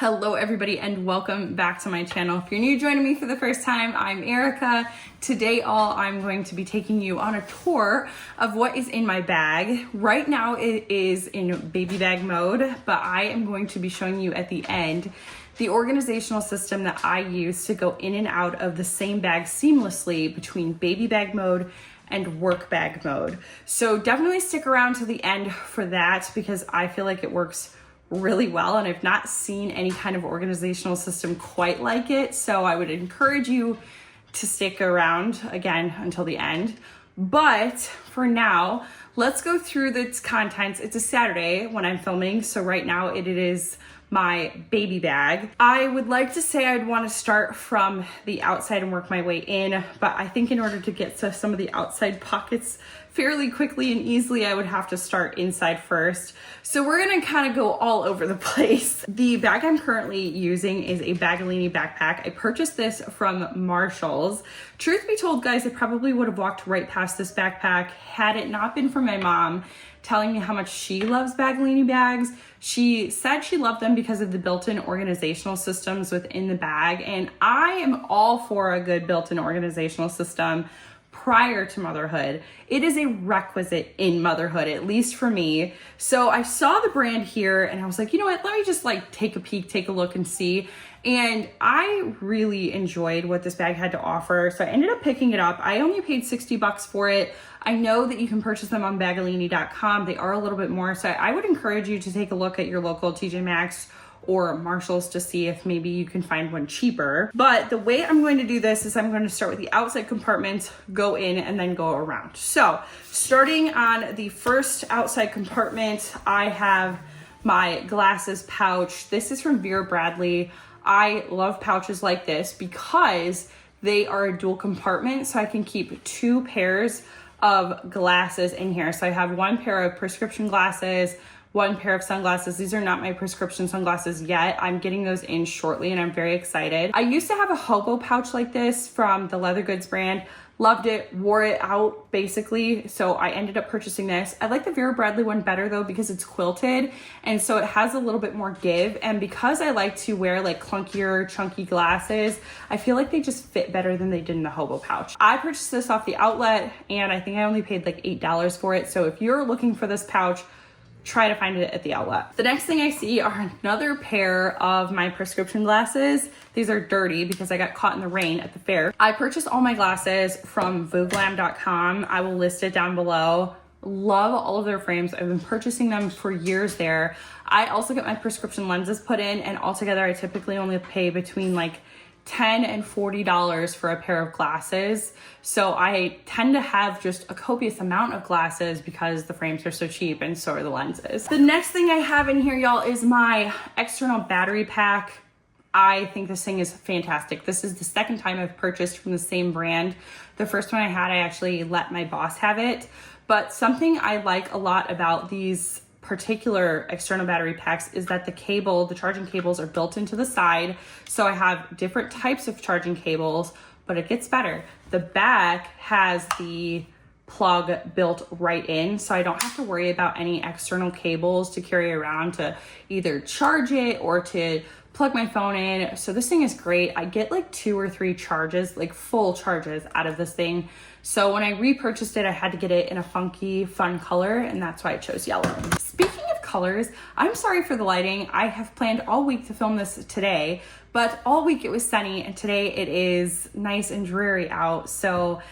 Hello everybody and welcome back to my channel. If you're new joining me for the first time, I'm Erica. Today I'm going to be taking you on a tour of what is in my bag. Right now it is in baby bag mode, but I am going to be showing you at the end the organizational system that I use to go in and out of the same bag seamlessly between baby bag mode and work bag mode. So definitely stick around to the end for that because I feel like it works really well and I've not seen any kind of organizational system quite like it. So I would encourage you to stick around again until the end. But for now, let's go through its contents. It's a Saturday when I'm filming. So right now it is my baby bag. I would like to say I'd want to start from the outside and work my way in, but I think in order to get to some of the outside pockets fairly quickly and easily, I would have to start inside first. So we're gonna kind of go all over the place. The bag I'm currently using is a Bagolini backpack. I purchased this from Marshall's. Truth be told, guys, I probably would have walked right past this backpack had it not been for my mom telling me how much she loves Bagolini bags. She said she loved them because of the built-in organizational systems within the bag, and I am all for a good built-in organizational system prior to motherhood. It is a requisite in motherhood, at least for me. So I saw the brand here and I was like, you know what, let me just take a peek, take a look and see. And I really enjoyed what this bag had to offer. So I ended up picking it up. I only paid 60 bucks for it. I know that you can purchase them on bagolini.com. They are a little bit more. So I would encourage you to take a look at your local TJ Maxx or Marshall's to see if maybe you can find one cheaper. But the way I'm going to do this is I'm going to start with the outside compartment, go in, and then go around. So starting on the first outside compartment, I have my glasses pouch. This is from Vera Bradley. I love pouches like this because they are a dual compartment, so I can keep two pairs of glasses in here. So I have one pair of prescription glasses, one pair of sunglasses. These are not my prescription sunglasses yet. I'm getting those in shortly and I'm very excited. I used to have a hobo pouch like this from the Leather Goods brand. Loved it, wore it out basically. So I ended up purchasing this. I like the Vera Bradley one better though because it's quilted and so it has a little bit more give. And because I like to wear clunkier, chunky glasses, I feel like they just fit better than they did in the hobo pouch. I purchased this off the outlet and I think I only paid $8 for it. So if you're looking for this pouch, try to find it at the outlet. The next thing I see are another pair of my prescription glasses. These are dirty because I got caught in the rain at the fair. I purchased all my glasses from vooglam.com. I will list it down below. Love all of their frames. I've been purchasing them for years there. I also get my prescription lenses put in and altogether I typically only pay between $10 and $40 for a pair of glasses. So I tend to have just a copious amount of glasses because the frames are so cheap and so are the lenses. The next thing I have in here, y'all, is my external battery pack. I think this thing is fantastic. This is the second time I've purchased from the same brand. The first one I had, I actually let my boss have it. But something I like a lot about these particular external battery packs is that the charging cables are built into the side. So I have different types of charging cables, but it gets better. The back has the plug built right in, so I don't have to worry about any external cables to carry around to either charge it or to plug my phone in. So this thing is great. I get 2 or 3 charges, full charges out of this thing. So when I repurchased it, I had to get it in a funky, fun color, and that's why I chose yellow. Speaking of colors, I'm sorry for the lighting. I have planned all week to film this today, but all week it was sunny, and today it is nice and dreary out. So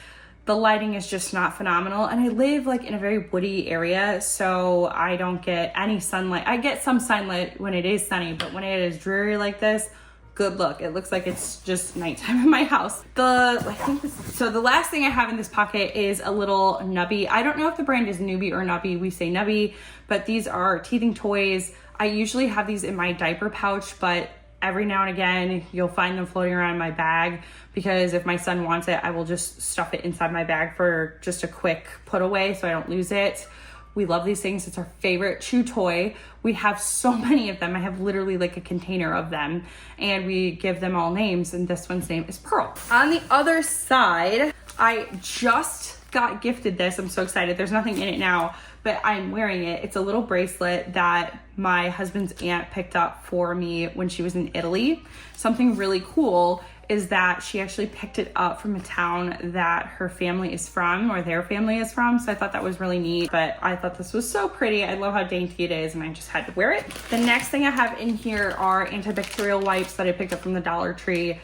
the lighting is just not phenomenal. And I live in a very woody area, so I don't get any sunlight. I get some sunlight when it is sunny, but when it is dreary like this, good look. It looks like it's just nighttime in my house. So the last thing I have in this pocket is a little nubby. I don't know if the brand is Nubby or Nubby. We say nubby, but these are teething toys. I usually have these in my diaper pouch, but every now and again, you'll find them floating around in my bag because if my son wants it, I will just stuff it inside my bag for just a quick put away so I don't lose it. We love these things. It's our favorite chew toy. We have so many of them. I have literally a container of them and we give them all names and this one's name is Pearl. On the other side, I just got gifted this. I'm so excited. There's nothing in it now, but I'm wearing it. It's a little bracelet that my husband's aunt picked up for me when she was in Italy. Something really cool is that she actually picked it up from a town that her family is from, or their family is from. So I thought that was really neat, but I thought this was so pretty. I love how dainty it is, and I just had to wear it. The next thing I have in here are antibacterial wipes that I picked up from the Dollar Tree.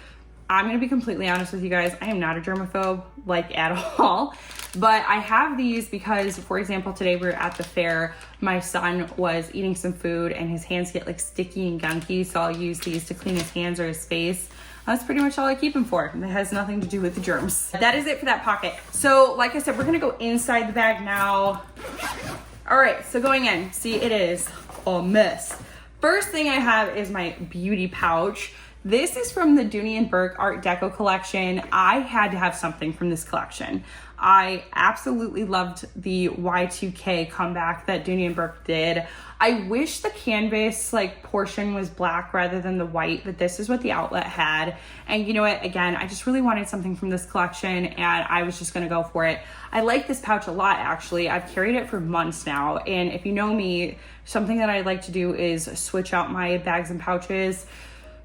I'm gonna be completely honest with you guys, I am not a germaphobe, like at all. But I have these because, for example, today we were at the fair, my son was eating some food and his hands get like sticky and gunky, so I'll use these to clean his hands or his face. That's pretty much all I keep them for. It has nothing to do with the germs. That is it for that pocket. So like I said, we're gonna go inside the bag now. All right, so going in, see, it is a mess. First thing I have is my beauty pouch. This is from the Dooney & Bourke Art Deco collection. I had to have something from this collection. I absolutely loved the Y2K comeback that Dooney & Bourke did. I wish the canvas like portion was black rather than the white, but this is what the outlet had. And you know what, again, I just really wanted something from this collection and I was just gonna go for it. I like this pouch a lot, actually. I've carried it for months now. And if you know me, something that I like to do is switch out my bags and pouches.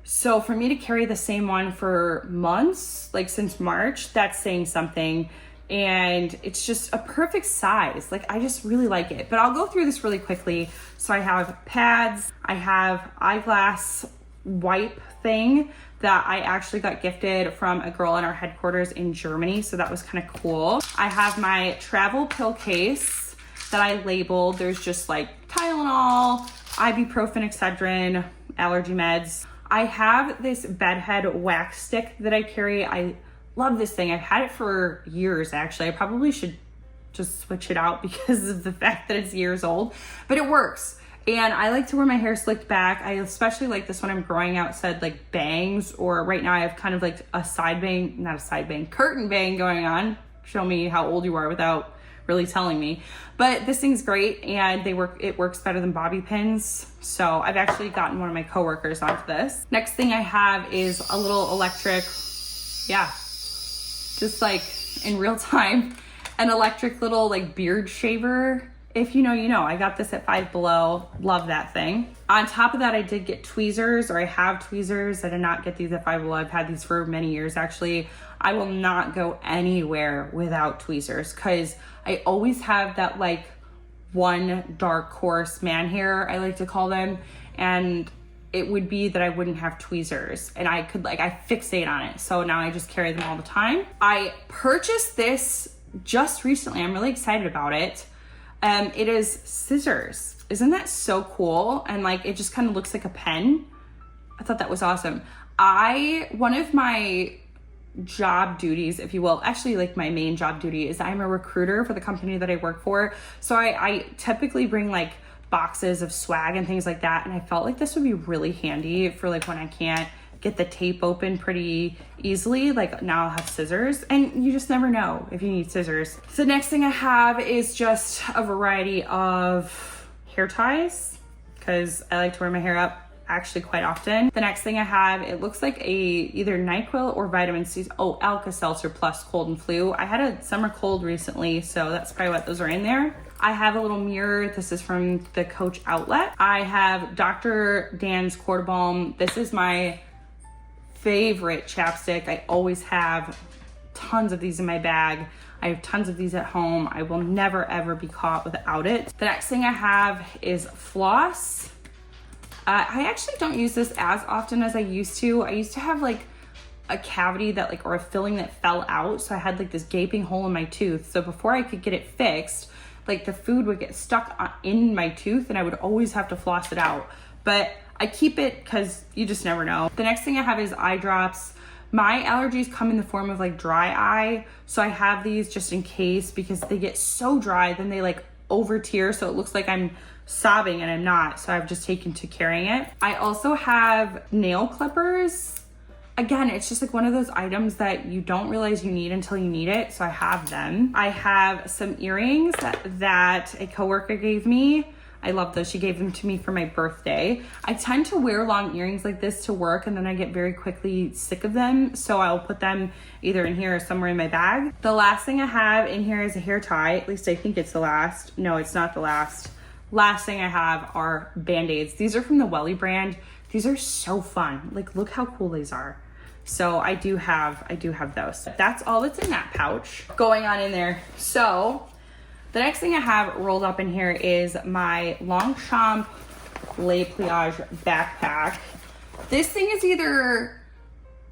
So for me to carry the same one for months, like since March, that's saying something. And it's just a perfect size. Like, I just really like it. But I'll go through this really quickly. So I have pads, I have eyeglass wipe thing that I actually got gifted from a girl in our headquarters in Germany. So that was kind of cool. I have my travel pill case that I labeled. There's just like Tylenol, ibuprofen, Excedrin, allergy meds. I have this bedhead wax stick that I carry. I love this thing. I've had it for years, actually. I probably should just switch it out because of the fact that it's years old, but it works. And I like to wear my hair slicked back. I especially like this when I'm growing out said like bangs, or right now I have kind of like a side bang, not a side bang, curtain bang going on. Show me how old you are without really telling me. But this thing's great and it works better than bobby pins. So I've actually gotten one of my coworkers onto this. Next thing I have is a little electric, just like in real time, an electric little like beard shaver. If you know, you know. I got this at Five Below. Love that thing. On top of that, I did get tweezers, or I have tweezers. I did not get these at Five Below. I've had these for many years, actually. I will not go anywhere without tweezers because I always have that like one dark coarse man hair, I like to call them. And it would be that I wouldn't have tweezers, and I fixate on it. So now I just carry them all the time. I purchased this just recently. I'm really excited about it. It is scissors. Isn't that so cool? And like, it just kind of looks like a pen. I thought that was awesome. One of my job duties, if you will, actually like my main job duty is I'm a recruiter for the company that I work for. So I typically bring like boxes of swag and things like that. And I felt like this would be really handy for like when I can't get the tape open pretty easily. Like now I'll have scissors, and you just never know if you need scissors. So the next thing I have is just a variety of hair ties because I like to wear my hair up actually quite often. The next thing I have, it looks like either NyQuil or vitamin C. Oh, Alka-Seltzer Plus cold and flu. I had a summer cold recently, so that's probably what those are in there. I have a little mirror. This is from the Coach outlet. I have Dr. Dan's Quarter Balm. This is my favorite chapstick. I always have tons of these in my bag. I have tons of these at home. I will never ever be caught without it. The next thing I have is floss. I actually don't use this as often as I used to. I used to have like a cavity that like, or a filling that fell out. So I had like this gaping hole in my tooth. So before I could get it fixed, like the food would get stuck in my tooth and I would always have to floss it out. But I keep it because you just never know. The next thing I have is eye drops. My allergies come in the form of like dry eye. So I have these just in case because they get so dry, then they like over tear. So it looks like I'm sobbing and I'm not. So I've just taken to carrying it. I also have nail clippers. Again, it's just like one of those items that you don't realize you need until you need it. So I have them. I have some earrings that a coworker gave me. I love those. She gave them to me for my birthday. I tend to wear long earrings like this to work, and then I get very quickly sick of them. So I'll put them either in here or somewhere in my bag. The last thing I have in here is a hair tie. At least I think it's the last. No, it's not the last. Last thing I have are Band-Aids. These are from the Welly brand. These are so fun. Like, look how cool these are. So I do have those. That's all that's in that pouch going on in there. So the next thing I have rolled up in here is my Longchamp Les Pliage backpack. This thing is either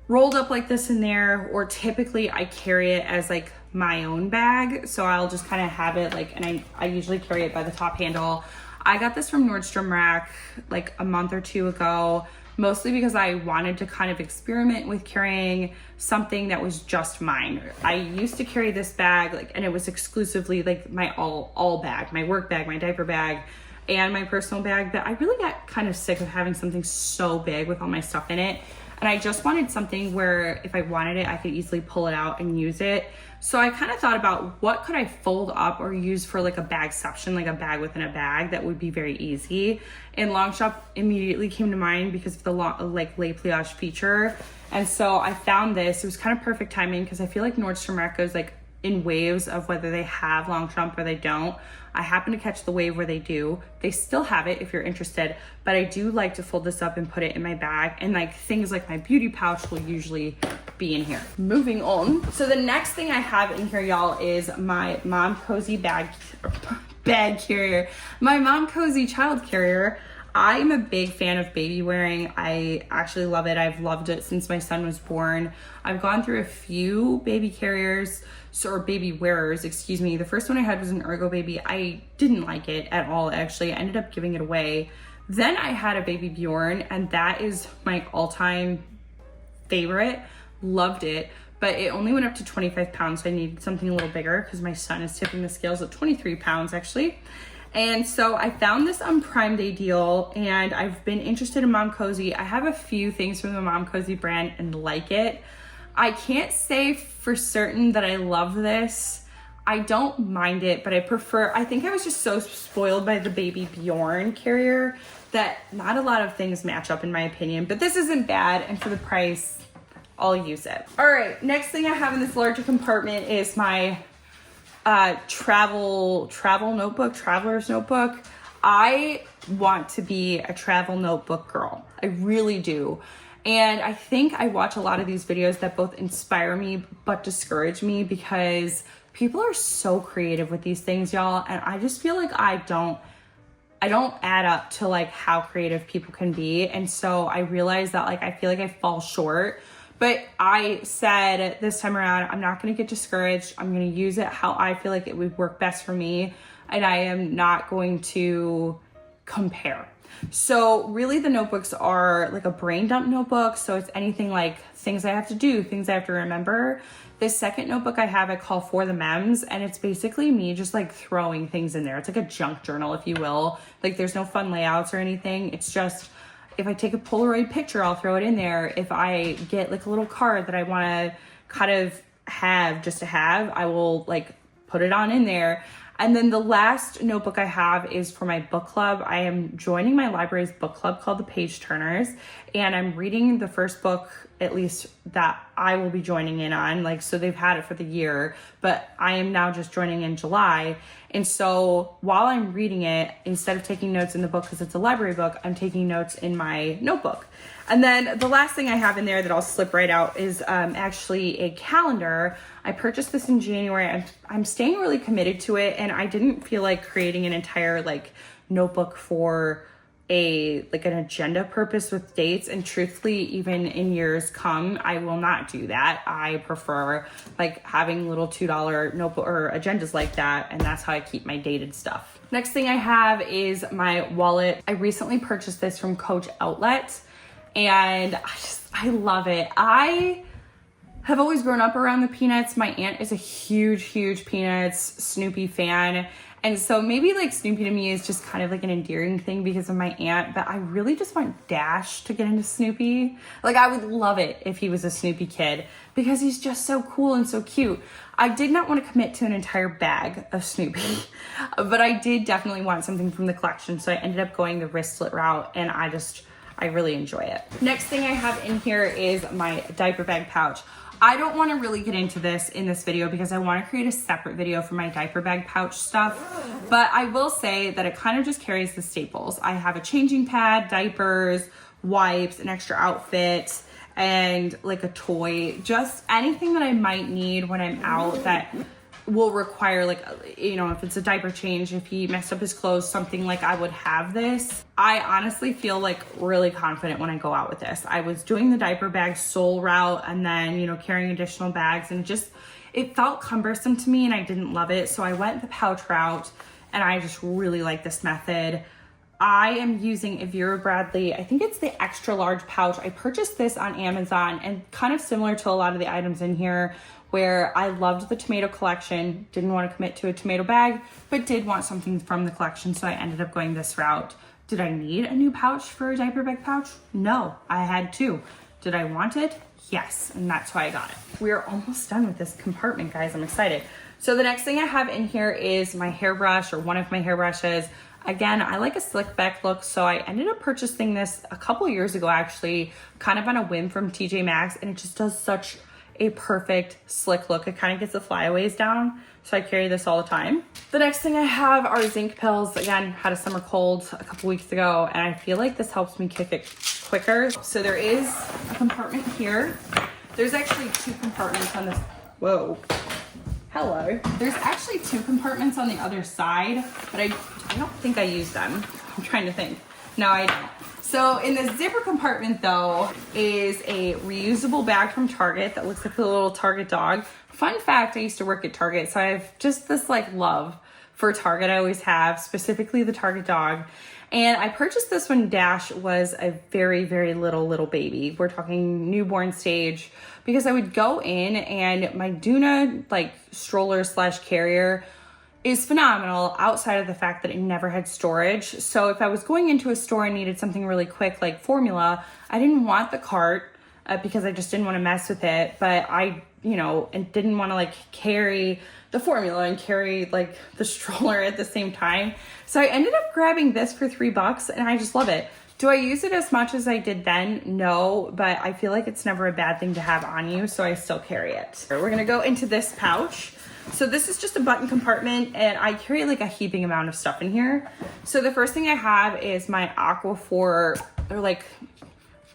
rolled up like this in there, or typically I carry it as like my own bag. So I'll just kind of have it like, and I usually carry it by the top handle. I got this from Nordstrom Rack like a month or two ago, mostly because I wanted to kind of experiment with carrying something that was just mine. I used to carry this bag like, and it was exclusively like my all bag, my work bag, my diaper bag, and my personal bag. But I really got kind of sick of having something so big with all my stuff in it. And I just wanted something where if I wanted it, I could easily pull it out and use it. So I kind of thought about what could I fold up or use for like a bagception, like a bag within a bag that would be very easy. And Longchamp immediately came to mind because of the like Les Pliage feature. And so I found this. It was kind of perfect timing because I feel like Nordstrom Rack goes like in waves of whether they have Longchamp or they don't. I happen to catch the wave where they do. They still have it if you're interested, but I do like to fold this up and put it in my bag, and like things like my beauty pouch will usually be in here. Moving on. So the next thing I have in here, y'all, is my Mom Cozy bag carrier. My Mom Cozy child carrier. I am a big fan of baby wearing. I actually love it. I've loved it since my son was born. I've gone through a few baby carriers, or baby wearers, excuse me. The first one I had was an Ergo Baby. I didn't like it at all, actually. I ended up giving it away. Then I had a Baby Bjorn, and that is my all-time favorite. Loved it, but it only went up to 25 pounds, so I needed something a little bigger because my son is tipping the scales at 23 pounds, actually. And so I found this on Prime Day deal, and I've been interested in Mom Cozy. I have a few things from the Mom Cozy brand and like it. I can't say for certain that I love this. I don't mind it, but I think I was just so spoiled by the Baby Bjorn carrier that not a lot of things match up in my opinion, but this isn't bad, and for the price, I'll use it. All right, next thing I have in this larger compartment is my traveler's notebook. I want to be a travel notebook girl. I really do. And I think I watch a lot of these videos that both inspire me but discourage me because people are so creative with these things, y'all. And I just feel like I don't add up to like how creative people can be. And so I realized that like I feel like I fall short. But I said this time around, I'm not going to get discouraged. I'm going to use it how I feel like it would work best for me. And I am not going to compare. So really the notebooks are like a brain dump notebook. So it's anything like things I have to do, things I have to remember. This second notebook I have, I call For the Mems, and it's basically me just like throwing things in there. It's like a junk journal, if you will. Like there's no fun layouts or anything. It's just, if I take a Polaroid picture, I'll throw it in there. If I get like a little card that I want to kind of have just to have, I will like put it on in there. And then the last notebook I have is for my book club. I am joining my library's book club called the Page Turners, and I'm reading the first book, at least that I will be joining in on. Like, so they've had it for the year, but I am now just joining in July. And so while I'm reading it, instead of taking notes in the book because it's a library book, I'm taking notes in my notebook. And then the last thing I have in there that I'll slip right out is actually a calendar. I purchased this in January. I'm staying really committed to it, and I didn't feel like creating an entire like notebook for an agenda purpose with dates. And truthfully, even in years come, I will not do that. I prefer like having little $2 notebook or agendas like that, and that's how I keep my dated stuff. Next thing I have is my wallet. I recently purchased this from Coach Outlet, and I love it. I have always grown up around the Peanuts. My aunt is a huge Peanuts Snoopy fan, And so maybe like Snoopy to me is just kind of like an endearing thing because of my aunt, but I really just want Dash to get into Snoopy. Like I would love it if he was a Snoopy kid because he's just so cool and so cute. I did not want to commit to an entire bag of Snoopy, but I did definitely want something from the collection. So I ended up going the wristlet route and I really enjoy it. Next thing I have in here is my diaper bag pouch. I don't want to really get into this in this video because I want to create a separate video for my diaper bag pouch stuff. But I will say that it kind of just carries the staples. I have a changing pad, diapers, wipes, an extra outfit, and like a toy. Just anything that I might need when I'm out that will require like, you know, if it's a diaper change, if he messed up his clothes, something like I would have this. I honestly feel like really confident when I go out with this. I was doing the diaper bag sole route and then, you know, carrying additional bags and just, it felt cumbersome to me and I didn't love it. So I went the pouch route and I just really like this method. I am using a Vera Bradley, I think it's the extra large pouch. I purchased this on Amazon and kind of similar to a lot of the items in here where I loved the tomato collection, didn't want to commit to a tomato bag, but did want something from the collection. So I ended up going this route. Did I need a new pouch for a diaper bag pouch? No, I had two. Did I want it? Yes, and that's why I got it. We're almost done with this compartment, guys. I'm excited. So the next thing I have in here is my hairbrush or one of my hairbrushes. Again, I like a slick back look, so I ended up purchasing this a couple years ago, actually, kind of on a whim from TJ Maxx, and it just does such a perfect slick look. It kind of gets the flyaways down, so I carry this all the time. The next thing I have are zinc pills. Again, had a summer cold a couple weeks ago, and I feel like this helps me kick it quicker. So there is a compartment here. There's actually two compartments on this. Whoa. Hello. There's actually two compartments on the other side, but I don't think I used them. I'm trying to think. No, I don't. So in the zipper compartment though is a reusable bag from Target that looks like a little Target dog. Fun fact, I used to work at Target, so I have just this like love for Target. I always have, specifically the Target dog. And I purchased this when Dash was a very, very little baby. We're talking newborn stage, because I would go in and my Duna like stroller slash carrier is phenomenal outside of the fact that it never had storage. So if I was going into a store and needed something really quick like formula, I didn't want the cart because I just didn't want to mess with it. But I, you know, and didn't want to like carry the formula and carry like the stroller at the same time. So I ended up grabbing this for $3 and I just love it. Do I use it as much as I did then? No, but I feel like it's never a bad thing to have on you, so I still carry it. We're gonna go into this pouch. So this is just a button compartment and I carry like a heaping amount of stuff in here. So the first thing I have is my Aquaphor or like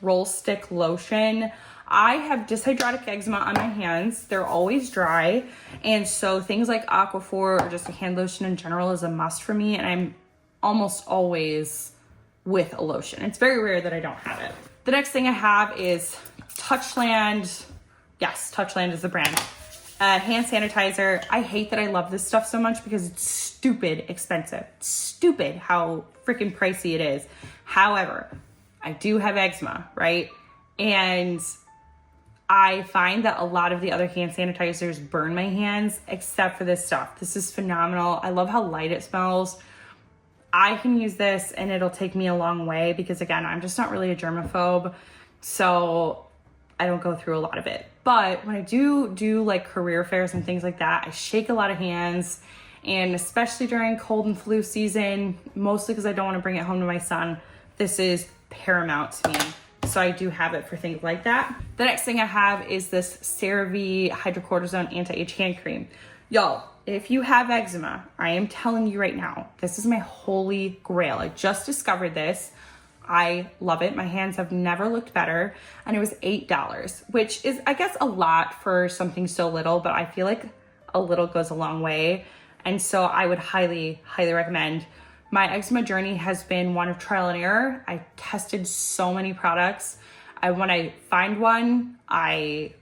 roll stick lotion. I have dyshydratic eczema on my hands. They're always dry. And so things like Aquaphor or just a hand lotion in general is a must for me. And I'm almost always with a lotion. It's very rare that I don't have it. The next thing I have is Touchland. Yes, Touchland is the brand. Hand sanitizer. I hate that I love this stuff so much because it's stupid expensive. It's stupid how freaking pricey it is. However, I do have eczema, right? And I find that a lot of the other hand sanitizers burn my hands except for this stuff. This is phenomenal. I love how light it smells. I can use this and it'll take me a long way because again, I'm just not really a germaphobe. So I don't go through a lot of it. But when I do like career fairs and things like that, I shake a lot of hands, and especially during cold and flu season, mostly because I don't want to bring it home to my son, this is paramount to me. So I do have it for things like that. The next thing I have is this CeraVe hydrocortisone anti-age hand cream. Y'all, if you have eczema, I am telling you right now, this is my holy grail. I just discovered this. I love it. My hands have never looked better. And it was $8, which is, I guess, a lot for something so little, but I feel like a little goes a long way. And so I would highly, highly recommend. My eczema journey has been one of trial and error. I tested so many products. When I find one, I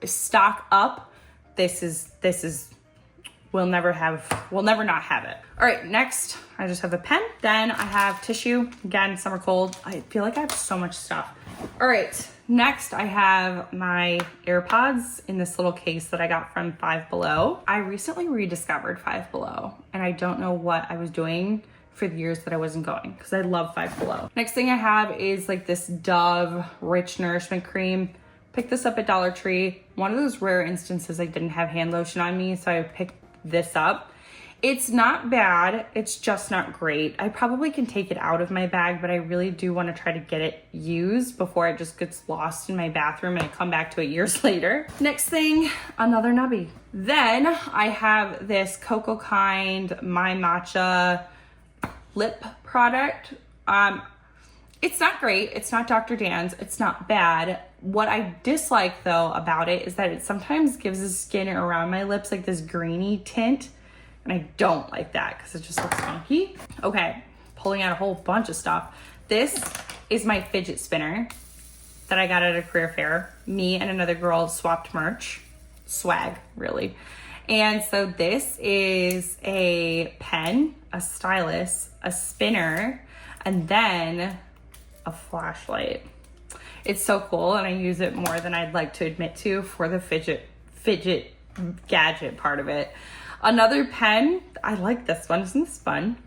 stock up. This is we'll never not have it. All right, next, I just have a pen. Then I have tissue. Again, summer cold. I feel like I have so much stuff. All right, next I have my AirPods in this little case that I got from Five Below. I recently rediscovered Five Below, and I don't know what I was doing for the years that I wasn't going, because I love Five Below. Next thing I have is like this Dove Rich Nourishment Cream. Picked this up at Dollar Tree. One of those rare instances I didn't have hand lotion on me, so I picked this up. It's not bad, it's just not great. I probably can take it out of my bag, but I really do want to try to get it used before it just gets lost in my bathroom and I come back to it years later. Next thing, another nubby. Then I have this Cocoa Kind My Matcha lip product. It's not great. It's not Dr. Dan's. It's not bad. What I dislike though about it is that it sometimes gives the skin around my lips like this greeny tint. And I don't like that because it just looks funky. Okay, pulling out a whole bunch of stuff. This is my fidget spinner that I got at a career fair. Me and another girl swapped merch. Swag, really. And so this is a pen, a stylus, a spinner, and then a flashlight. It's so cool, and I use it more than I'd like to admit to for the fidget gadget part of it. Another pen, I like this one, isn't this fun?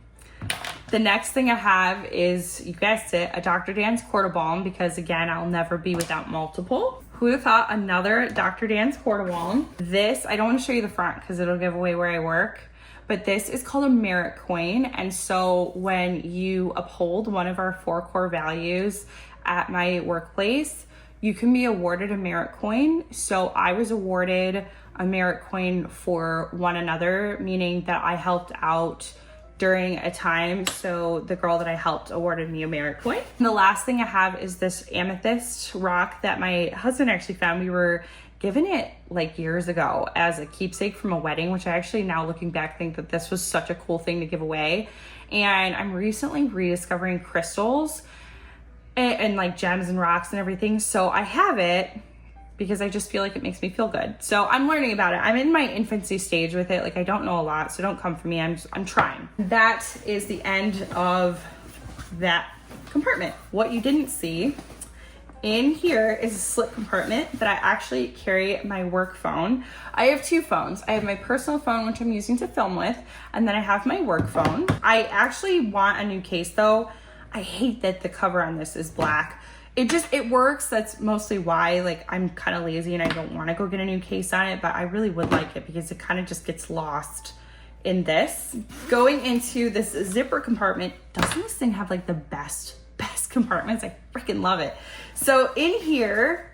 The next thing I have is, you guessed it, a Dr. Dan's Quarter Balm, because again, I'll never be without multiple. Who would have thought, another Dr. Dan's Quarter Balm. This, I don't want to show you the front because it'll give away where I work, but this is called a merit coin. And so when you uphold one of our 4 core values at my workplace, you can be awarded a merit coin. So I was awarded a merit coin for one another, meaning that I helped out during a time. So the girl that I helped awarded me a merit coin. And the last thing I have is this amethyst rock that my husband actually found. We were given it like years ago as a keepsake from a wedding, which I actually now looking back think that this was such a cool thing to give away. And I'm recently rediscovering crystals and like gems and rocks and everything. So I have it because I just feel like it makes me feel good. So I'm learning about it. I'm in my infancy stage with it. Like, I don't know a lot, so don't come for me. I'm trying. That is the end of that compartment. What you didn't see in here is a slip compartment that I actually carry my work phone. I have 2 phones. I have my personal phone, which I'm using to film with, and then I have my work phone. I actually want a new case though. I hate that the cover on this is black. It works. That's mostly why, like, I'm kind of lazy and I don't want to go get a new case on it, but I really would like it because it kind of just gets lost in this. Going into this zipper compartment, doesn't this thing have like the best compartments? I freaking love it. So in here,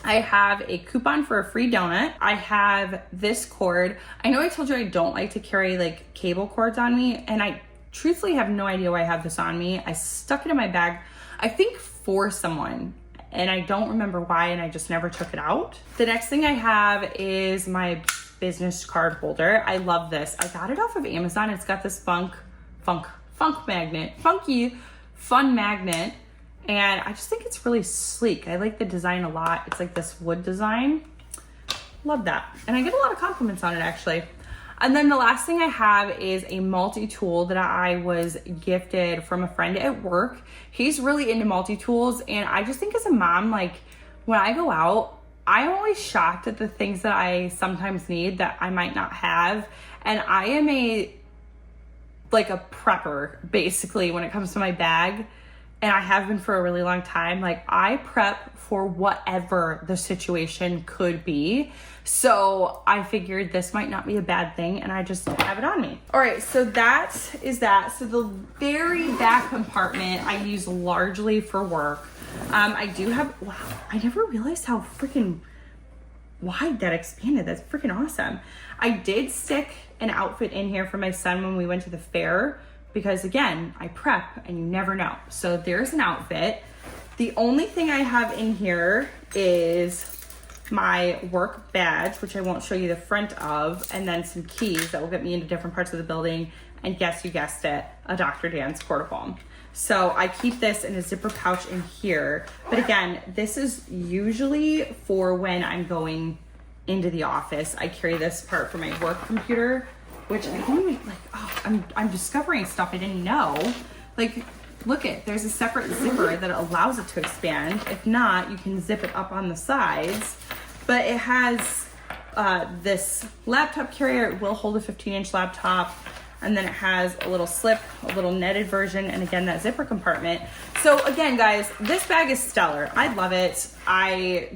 I have a coupon for a free donut. I have this cord. I know I told you I don't like to carry like cable cords on me, and I truthfully have no idea why I have this on me. I stuck it in my bag, I think for someone, and I don't remember why, and I just never took it out. The next thing I have is my business card holder. I love this. I got it off of Amazon. It's got this funky, fun magnet, and I just think it's really sleek. I like the design a lot. It's like this wood design. Love that. And I get a lot of compliments on it actually. And then the last thing I have is a multi-tool that I was gifted from a friend at work. He's really into multi-tools, and I just think as a mom, like, when I go out, I'm always shocked at the things that I sometimes need that I might not have. And I am a prepper basically when it comes to my bag, and I have been for a really long time. Like, I prep for whatever the situation could be. So I figured this might not be a bad thing, and I just have it on me. All right, so that is that. So the very back compartment I use largely for work. I do have, wow, I never realized how freaking wide that expanded. That's freaking awesome. I did stick an outfit in here for my son when we went to the fair, because again, I prep and you never know. So there's an outfit. The only thing I have in here is my work badge, which I won't show you the front of, and then some keys that will get me into different parts of the building. And yes, you guessed it, a Dr. Dan's Quarter Balm. So I keep this in a zipper pouch in here. But again, this is usually for when I'm going into the office. I carry this part for my work computer, which I didn't even, like, oh, I'm discovering stuff I didn't know. Like, look it, there's a separate zipper that allows it to expand. If not, you can zip it up on the sides. But it has this laptop carrier. It will hold a 15-inch laptop. And then it has a little slip, a little netted version, and again, that zipper compartment. So again, guys, this bag is stellar. I love it. I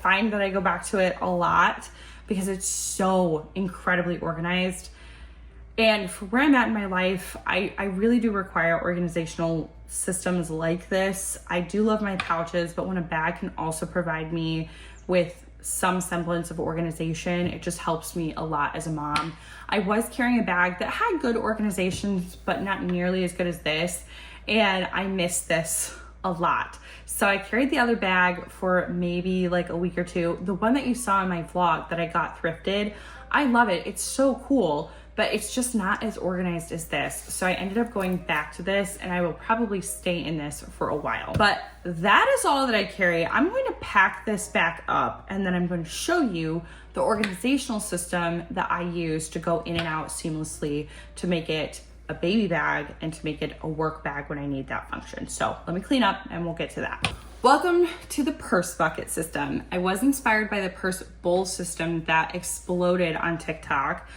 find that I go back to it a lot because it's so incredibly organized. And for where I'm at in my life, I really do require organizational systems like this. I do love my pouches, but when a bag can also provide me with some semblance of organization, it just helps me a lot as a mom. I was carrying a bag that had good organizations, but not nearly as good as this. And I miss this a lot. So I carried the other bag for maybe like a week or two. The one that you saw in my vlog that I got thrifted, I love it. It's so cool, but it's just not as organized as this. So I ended up going back to this, and I will probably stay in this for a while. But that is all that I carry. I'm going to pack this back up, and then I'm going to show you the organizational system that I use to go in and out seamlessly to make it a baby bag and to make it a work bag when I need that function. So let me clean up and we'll get to that. Welcome to the purse bucket system. I was inspired by the purse bowl system that exploded on TikTok.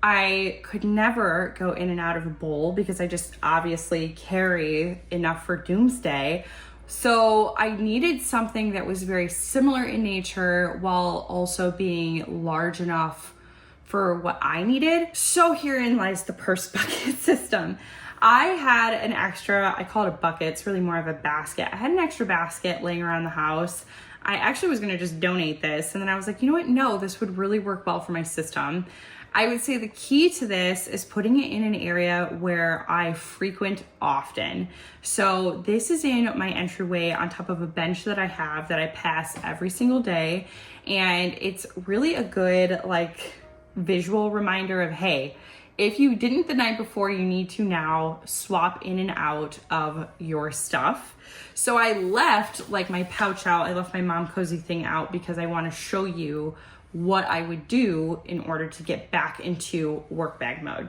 I could never go in and out of a bowl because I just obviously carry enough for doomsday. So I needed something that was very similar in nature while also being large enough for what I needed. So herein lies the purse bucket system. I had an extra, I call it a bucket, it's really more of a basket. I had an extra basket laying around the house. I actually was gonna just donate this, and then I was like, you know what, no, this would really work well for my system. I would say the key to this is putting it in an area where I frequent often. So this is in my entryway on top of a bench that I have that I pass every single day. And it's really a good like visual reminder of, hey, if you didn't the night before, you need to now swap in and out of your stuff. So I left like my pouch out. I left my mom cozy thing out because I want to show you what I would do in order to get back into work bag mode.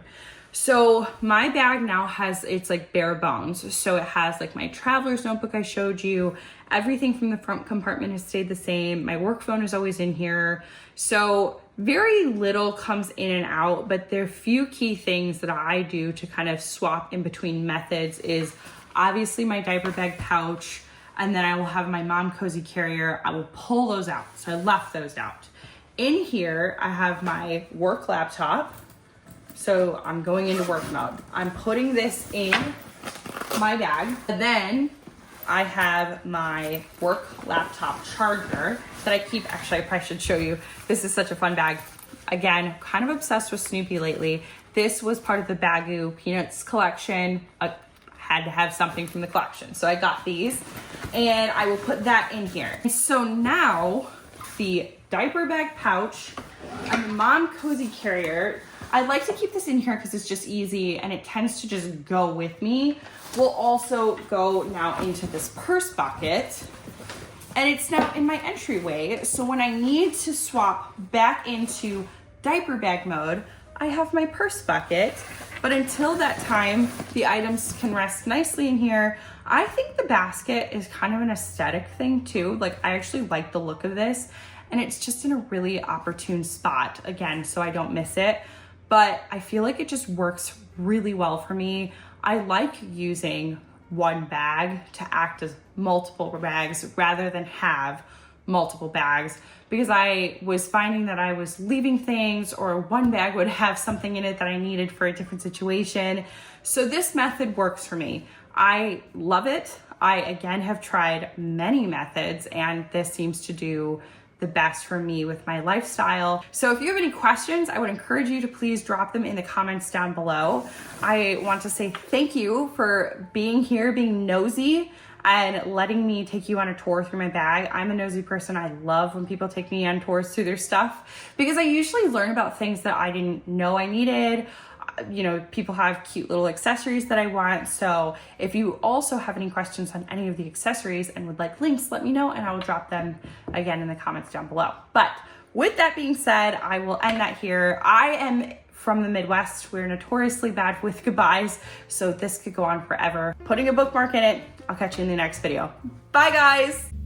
So my bag now has, it's like bare bones. So it has like my traveler's notebook I showed you. Everything from the front compartment has stayed the same. My work phone is always in here. So very little comes in and out, but there are few key things that I do to kind of swap in between methods is obviously my diaper bag pouch, and then I will have my mom cozy carrier. I will pull those out. So I left those out. In here, I have my work laptop. So I'm going into work mode. I'm putting this in my bag. And then I have my work laptop charger that I keep. Actually, I probably should show you. This is such a fun bag. Again, kind of obsessed with Snoopy lately. This was part of the Bagoo Peanuts collection. I had to have something from the collection. So I got these and I will put that in here. So now the diaper bag pouch and the mom cozy carrier, I like to keep this in here because it's just easy and it tends to just go with me, will also go now into this purse bucket, and it's now in my entryway. So when I need to swap back into diaper bag mode, I have my purse bucket. But until that time, the items can rest nicely in here. I think the basket is kind of an aesthetic thing too. Like I actually like the look of this, and it's just in a really opportune spot, again, so I don't miss it. But I feel like it just works really well for me. I like using one bag to act as multiple bags rather than have multiple bags, because I was finding that I was leaving things, or one bag would have something in it that I needed for a different situation. So this method works for me. I love it. I, again, have tried many methods, and this seems to do the best for me with my lifestyle. So if you have any questions, I would encourage you to please drop them in the comments down below. I want to say thank you for being here, being nosy, and letting me take you on a tour through my bag. I'm a nosy person. I love when people take me on tours through their stuff because I usually learn about things that I didn't know I needed. You know, people have cute little accessories that I want. So if you also have any questions on any of the accessories and would like links, let me know and I will drop them again in the comments down below. But with that being said, I will end that here. I am from the Midwest. We're notoriously bad with goodbyes, so this could go on forever. Putting a bookmark in it. I'll catch you in the next video. Bye guys.